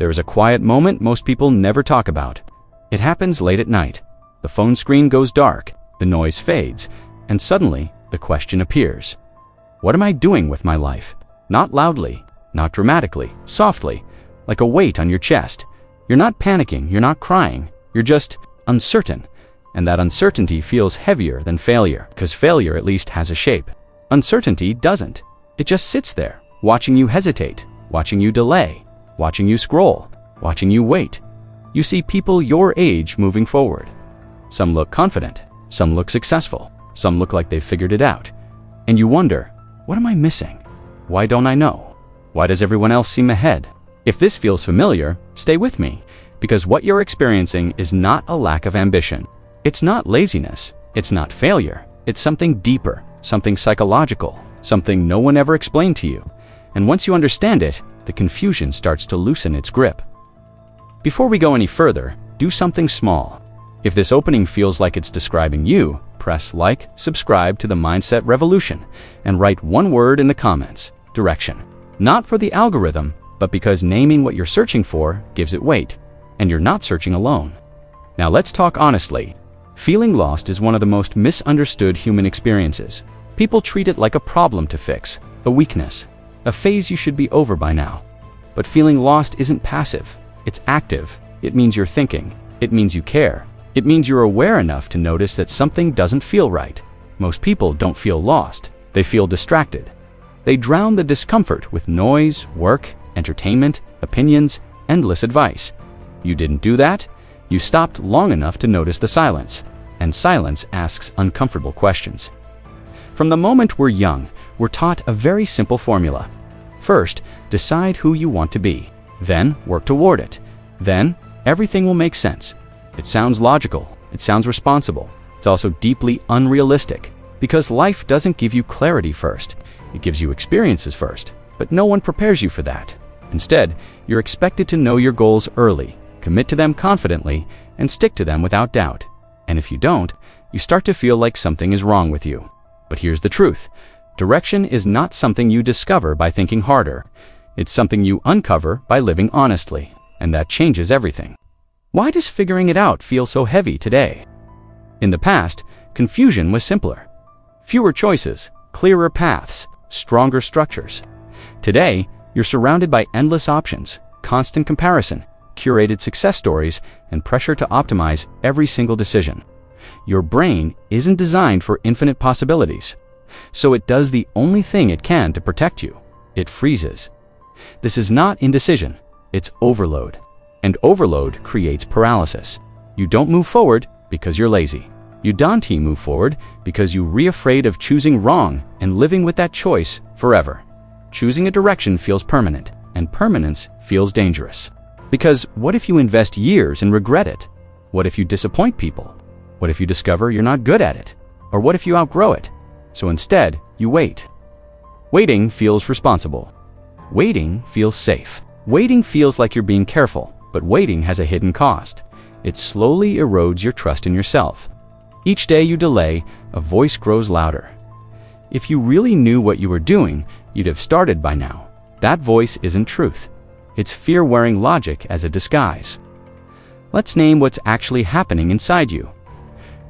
There is a quiet moment most people never talk about. It happens late at night. The phone screen goes dark, the noise fades, and suddenly the question appears. What am I doing with my life? Not loudly, not dramatically, softly, like a weight on your chest. You're not panicking, you're not crying, you're just uncertain. And that uncertainty feels heavier than failure, because failure at least has a shape. Uncertainty doesn't. It just sits there, watching you hesitate, watching you delay, watching you scroll, watching you wait. You see people your age moving forward. Some look confident, some look successful, some look like they've figured it out. And you wonder, what am I missing? Why don't I know? Why does everyone else seem ahead? If this feels familiar, stay with me, because what you're experiencing is not a lack of ambition. It's not laziness, it's not failure, it's something deeper, something psychological, something no one ever explained to you. And once you understand it, the confusion starts to loosen its grip. Before we go any further, do something small. If this opening feels like it's describing you, press like, subscribe to the Mindset Revolution, and write one word in the comments: direction. Not for the algorithm, but because naming what you're searching for gives it weight, and you're not searching alone. Now let's talk honestly. Feeling lost is one of the most misunderstood human experiences. People treat it like a problem to fix, a weakness, a phase you should be over by now. But feeling lost isn't passive, it's active. It means you're thinking, it means you care, it means you're aware enough to notice that something doesn't feel right. Most people don't feel lost, they feel distracted. They drown the discomfort with noise, work, entertainment, opinions, endless advice. You didn't do that. You stopped long enough to notice the silence, and silence asks uncomfortable questions. From the moment we're young, we're taught a very simple formula. First, decide who you want to be. Then, work toward it. Then, everything will make sense. It sounds logical. It sounds responsible. It's also deeply unrealistic, because life doesn't give you clarity first. It gives you experiences first, but no one prepares you for that. Instead, you're expected to know your goals early, commit to them confidently, and stick to them without doubt. And if you don't, you start to feel like something is wrong with you. But here's the truth. Direction is not something you discover by thinking harder. It's something you uncover by living honestly, and that changes everything. Why does figuring it out feel so heavy today? In the past, confusion was simpler. Fewer choices, clearer paths, stronger structures. Today, you're surrounded by endless options, constant comparison, curated success stories, and pressure to optimize every single decision. Your brain isn't designed for infinite possibilities, so it does the only thing it can to protect you. It freezes. This is not indecision, it's overload. And overload creates paralysis. You don't move forward because you're lazy. You don't move forward because you're afraid of choosing wrong and living with that choice forever. Choosing a direction feels permanent, and permanence feels dangerous. Because what if you invest years and regret it? What if you disappoint people? What if you discover you're not good at it? Or what if you outgrow it? So instead, you wait. Waiting feels responsible. Waiting feels safe. Waiting feels like you're being careful, but waiting has a hidden cost. It slowly erodes your trust in yourself. Each day you delay, a voice grows louder. If you really knew what you were doing, you'd have started by now. That voice isn't truth. It's fear wearing logic as a disguise. Let's name what's actually happening inside you.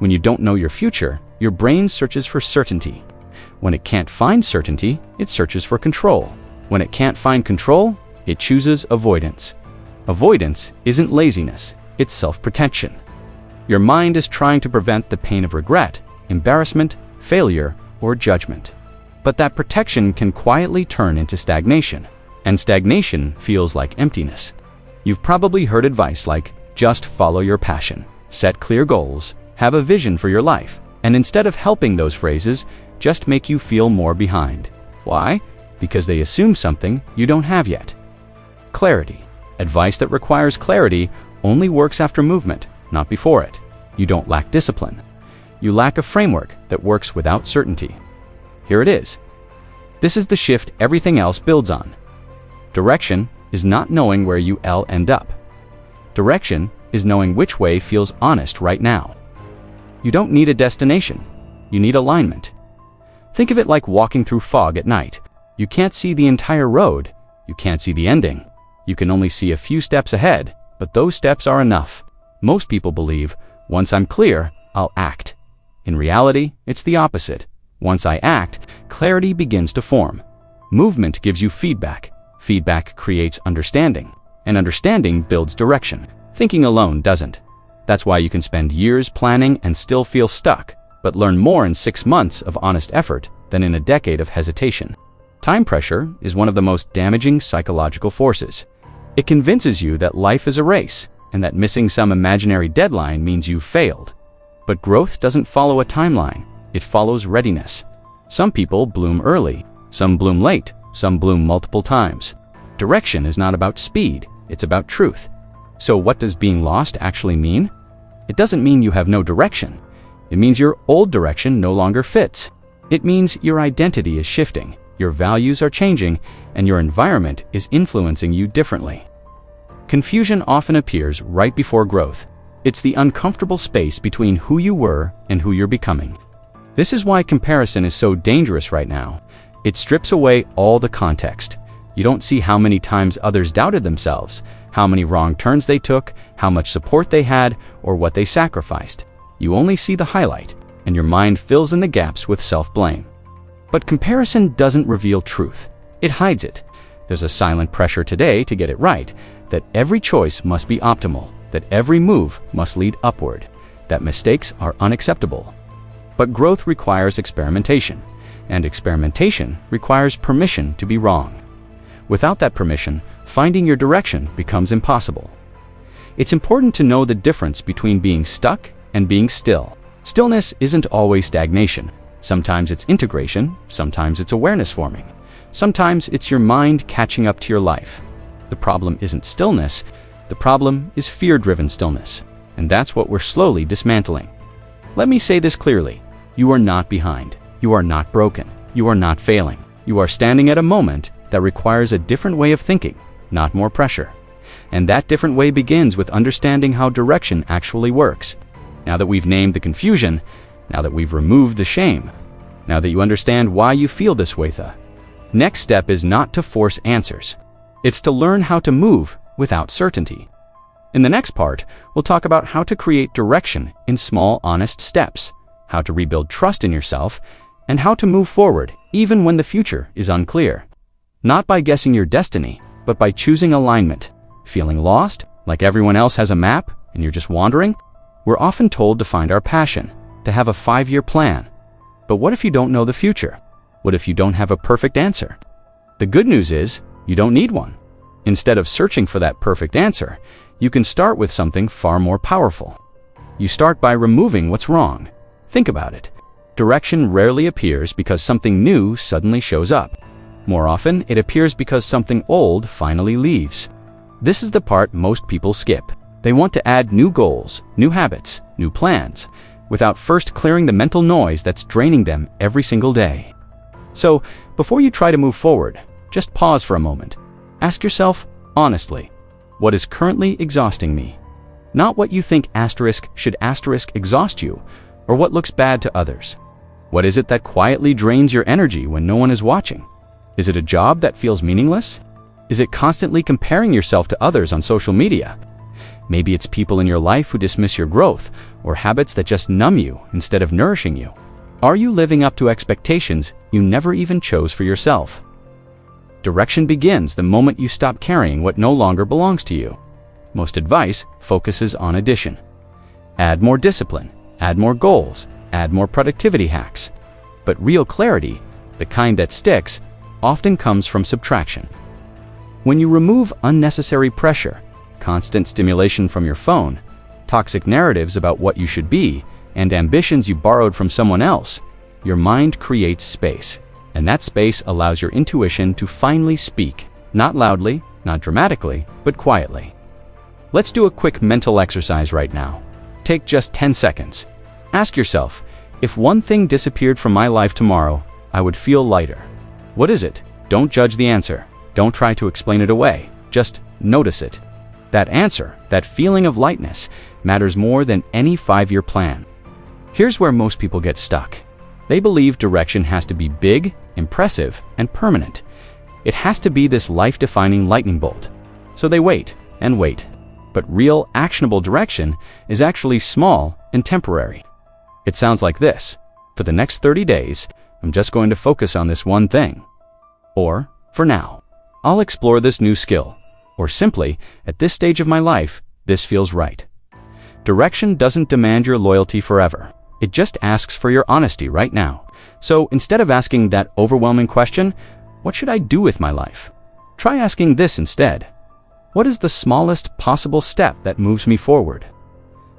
When you don't know your future, your brain searches for certainty. When it can't find certainty, it searches for control. When it can't find control, it chooses avoidance. Avoidance isn't laziness, it's self-protection. Your mind is trying to prevent the pain of regret, embarrassment, failure, or judgment. But that protection can quietly turn into stagnation. And stagnation feels like emptiness. You've probably heard advice like, just follow your passion, set clear goals, have a vision for your life, and instead of helping, those phrases just make you feel more behind. Why? Because they assume something you don't have yet. Clarity. Advice that requires clarity only works after movement, not before it. You don't lack discipline. You lack a framework that works without certainty. Here it is. This is the shift everything else builds on. Direction is not knowing where you'll end up. Direction is knowing which way feels honest right now. You don't need a destination. You need alignment. Think of it like walking through fog at night. You can't see the entire road. You can't see the ending. You can only see a few steps ahead, but those steps are enough. Most people believe, once I'm clear, I'll act. In reality, it's the opposite. Once I act, clarity begins to form. Movement gives you feedback. Feedback creates understanding. And understanding builds direction. Thinking alone doesn't. That's why you can spend years planning and still feel stuck, but learn more in 6 months of honest effort than in a decade of hesitation. Time pressure is one of the most damaging psychological forces. It convinces you that life is a race, and that missing some imaginary deadline means you've failed. But growth doesn't follow a timeline. It follows readiness. Some people bloom early, some bloom late, some bloom multiple times. Direction is not about speed, it's about truth. So what does being lost actually mean? It doesn't mean you have no direction. It means your old direction no longer fits. It means your identity is shifting, your values are changing, and your environment is influencing you differently. Confusion often appears right before growth. It's the uncomfortable space between who you were and who you're becoming. This is why comparison is so dangerous right now. It strips away all the context. You don't see how many times others doubted themselves, how many wrong turns they took, how much support they had, or what they sacrificed. You only see the highlight, and your mind fills in the gaps with self-blame. But comparison doesn't reveal truth. It hides it. There's a silent pressure today to get it right, that every choice must be optimal, that every move must lead upward, that mistakes are unacceptable. But growth requires experimentation, and experimentation requires permission to be wrong. Without that permission, finding your direction becomes impossible. It's important to know the difference between being stuck and being still. Stillness isn't always stagnation. Sometimes it's integration, sometimes it's awareness forming. Sometimes it's your mind catching up to your life. The problem isn't stillness, the problem is fear-driven stillness, and that's what we're slowly dismantling. Let me say this clearly. You are not behind. You are not broken. You are not failing. You are standing at a moment that requires a different way of thinking, not more pressure. And that different way begins with understanding how direction actually works. Now that we've named the confusion, now that we've removed the shame, now that you understand why you feel this way, the next step is not to force answers. It's to learn how to move without certainty. In the next part, we'll talk about how to create direction in small, honest steps, how to rebuild trust in yourself, and how to move forward even when the future is unclear. Not by guessing your destiny, but by choosing alignment. Feeling lost, like everyone else has a map and you're just wandering? We're often told to find our passion, to have a 5-year plan. But what if you don't know the future? What if you don't have a perfect answer? The good news is, you don't need one. Instead of searching for that perfect answer, you can start with something far more powerful. You start by removing what's wrong. Think about it. Direction rarely appears because something new suddenly shows up. More often, it appears because something old finally leaves. This is the part most people skip. They want to add new goals, new habits, new plans, without first clearing the mental noise that's draining them every single day. So, before you try to move forward, just pause for a moment. Ask yourself, honestly, what is currently exhausting me? Not what you think should exhaust you, or what looks bad to others. What is it that quietly drains your energy when no one is watching? Is it a job that feels meaningless? Is it constantly comparing yourself to others on social media? Maybe it's people in your life who dismiss your growth, or habits that just numb you instead of nourishing you. Are you living up to expectations you never even chose for yourself? Direction begins the moment you stop carrying what no longer belongs to you. Most advice focuses on addition. Add more discipline, add more goals, add more productivity hacks. But real clarity, the kind that sticks, often comes from subtraction. When you remove unnecessary pressure, constant stimulation from your phone, toxic narratives about what you should be, and ambitions you borrowed from someone else, your mind creates space. And that space allows your intuition to finally speak, not loudly, not dramatically, but quietly. Let's do a quick mental exercise right now. Take just 10 seconds. Ask yourself, if one thing disappeared from my life tomorrow, I would feel lighter. What is it? Don't judge the answer. Don't try to explain it away. Just notice it. That answer, that feeling of lightness, matters more than any 5-year plan. Here's where most people get stuck. They believe direction has to be big, impressive, and permanent. It has to be this life-defining lightning bolt. So they wait and wait. But real, actionable direction is actually small and temporary. It sounds like this: for the next 30 days, I'm just going to focus on this one thing. Or, for now, I'll explore this new skill. Or simply, at this stage of my life, this feels right. Direction doesn't demand your loyalty forever. It just asks for your honesty right now. So instead of asking that overwhelming question, what should I do with my life? Try asking this instead: what is the smallest possible step that moves me forward?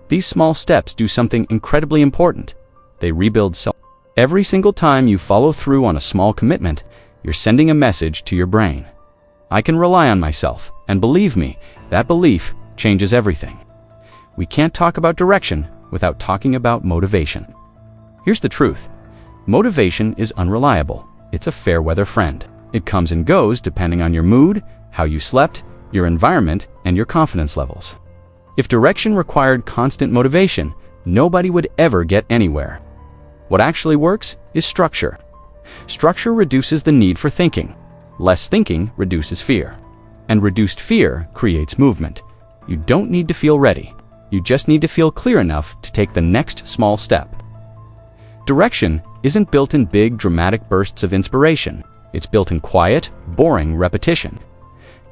These small steps do something incredibly important. They rebuild self. Every single time you follow through on a small commitment, you're sending a message to your brain. I can rely on myself, and believe me, that belief changes everything. We can't talk about direction without talking about motivation. Here's the truth. Motivation is unreliable. It's a fair-weather friend. It comes and goes depending on your mood, how you slept, your environment, and your confidence levels. If direction required constant motivation, nobody would ever get anywhere. What actually works is structure. Structure reduces the need for thinking. Less thinking reduces fear. And reduced fear creates movement. You don't need to feel ready. You just need to feel clear enough to take the next small step. Direction isn't built in big, dramatic bursts of inspiration. It's built in quiet, boring repetition.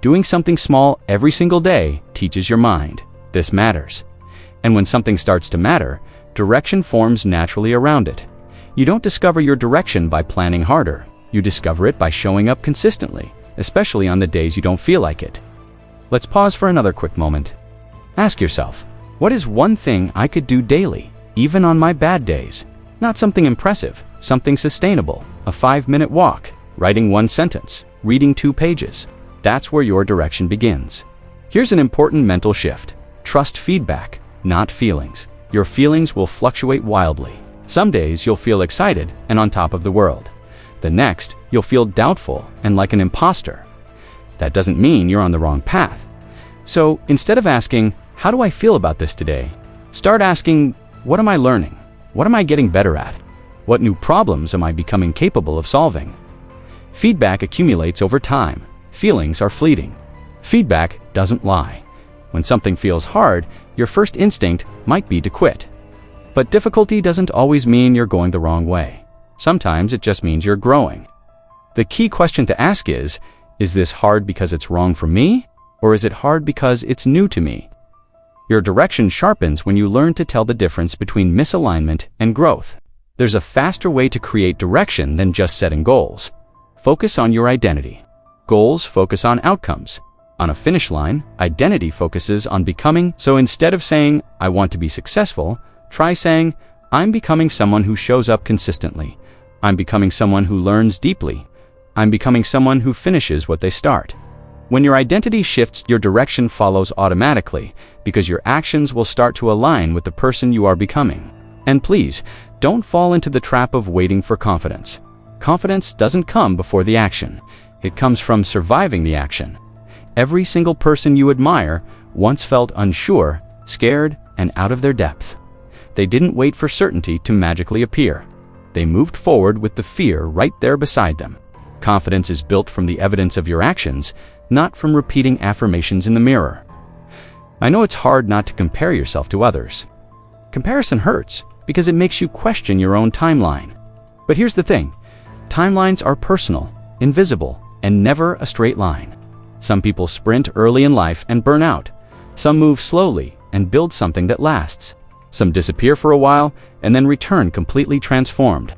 Doing something small every single day teaches your mind this matters. And when something starts to matter, direction forms naturally around it. You don't discover your direction by planning harder. You discover it by showing up consistently, especially on the days you don't feel like it. Let's pause for another quick moment. Ask yourself, what is one thing I could do daily, even on my bad days? Not something impressive, something sustainable. A 5-minute walk, writing 1 sentence, reading 2 pages. That's where your direction begins. Here's an important mental shift. Trust feedback, not feelings. Your feelings will fluctuate wildly. Some days you'll feel excited and on top of the world. The next, you'll feel doubtful and like an imposter. That doesn't mean you're on the wrong path. So instead of asking, how do I feel about this today? Start asking, what am I learning? What am I getting better at? What new problems am I becoming capable of solving? Feedback accumulates over time. Feelings are fleeting. Feedback doesn't lie. When something feels hard, your first instinct might be to quit. But difficulty doesn't always mean you're going the wrong way. Sometimes it just means you're growing. The key question to ask is this hard because it's wrong for me? Or is it hard because it's new to me? Your direction sharpens when you learn to tell the difference between misalignment and growth. There's a faster way to create direction than just setting goals. Focus on your identity. Goals focus on outcomes. On a finish line, identity focuses on becoming. So instead of saying, I want to be successful, try saying, I'm becoming someone who shows up consistently. I'm becoming someone who learns deeply. I'm becoming someone who finishes what they start. When your identity shifts, your direction follows automatically because your actions will start to align with the person you are becoming. And please, don't fall into the trap of waiting for confidence. Confidence doesn't come before the action. It comes from surviving the action. Every single person you admire once felt unsure, scared, and out of their depth. They didn't wait for certainty to magically appear. They moved forward with the fear right there beside them. Confidence is built from the evidence of your actions, not from repeating affirmations in the mirror. I know it's hard not to compare yourself to others. Comparison hurts because it makes you question your own timeline. But here's the thing. Timelines are personal, invisible, and never a straight line. Some people sprint early in life and burn out. Some move slowly and build something that lasts. Some disappear for a while and then return completely transformed.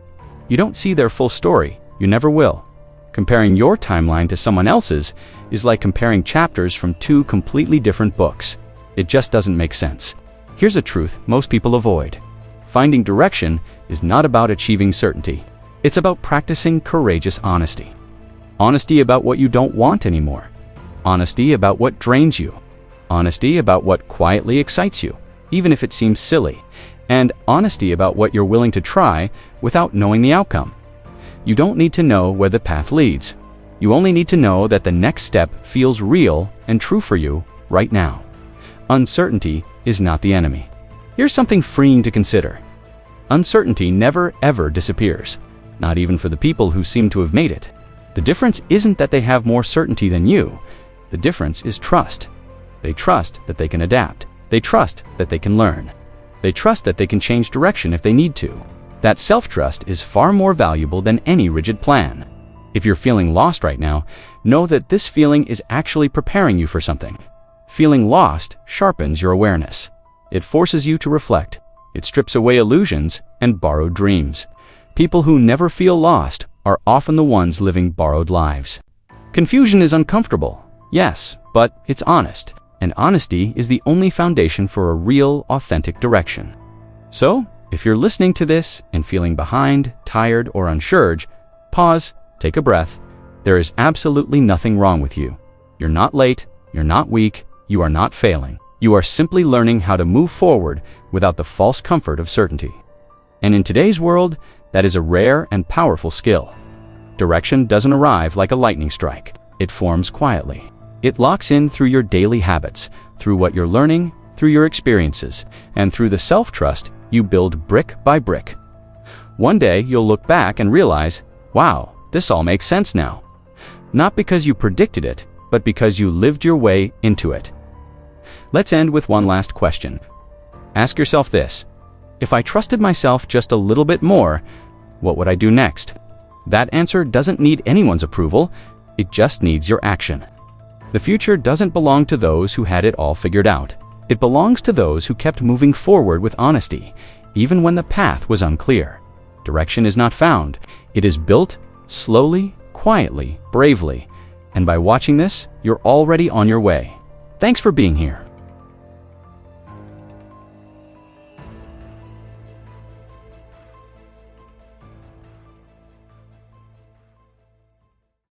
You don't see their full story. You never will. Comparing your timeline to someone else's is like comparing chapters from 2 completely different books. It just doesn't make sense. Here's a truth most people avoid. Finding direction is not about achieving certainty. It's about practicing courageous honesty. Honesty about what you don't want anymore. Honesty about what drains you. Honesty about what quietly excites you, even if it seems silly. And honesty about what you're willing to try without knowing the outcome. You don't need to know where the path leads. You only need to know that the next step feels real and true for you right now. Uncertainty is not the enemy. Here's something freeing to consider. Uncertainty never ever disappears, not even for the people who seem to have made it. The difference isn't that they have more certainty than you. The difference is trust. They trust that they can adapt. They trust that they can learn. They trust that they can change direction if they need to. That self-trust is far more valuable than any rigid plan. If you're feeling lost right now, know that this feeling is actually preparing you for something. Feeling lost sharpens your awareness. It forces you to reflect. It strips away illusions and borrowed dreams. People who never feel lost are often the ones living borrowed lives. Confusion is uncomfortable, yes, but it's honest. And honesty is the only foundation for a real, authentic direction. So, if you're listening to this and feeling behind, tired, or unsure, pause, take a breath. There is absolutely nothing wrong with you. You're not late, you're not weak, you are not failing. You are simply learning how to move forward without the false comfort of certainty. And in today's world, that is a rare and powerful skill. Direction doesn't arrive like a lightning strike. It forms quietly. It locks in through your daily habits, through what you're learning, through your experiences, and through the self-trust you build brick by brick. One day, you'll look back and realize, wow, this all makes sense now. Not because you predicted it, but because you lived your way into it. Let's end with one last question. Ask yourself this: if I trusted myself just a little bit more, what would I do next? That answer doesn't need anyone's approval, it just needs your action. The future doesn't belong to those who had it all figured out. It belongs to those who kept moving forward with honesty, even when the path was unclear. Direction is not found. It is built slowly, quietly, bravely. And by watching this, you're already on your way. Thanks for being here.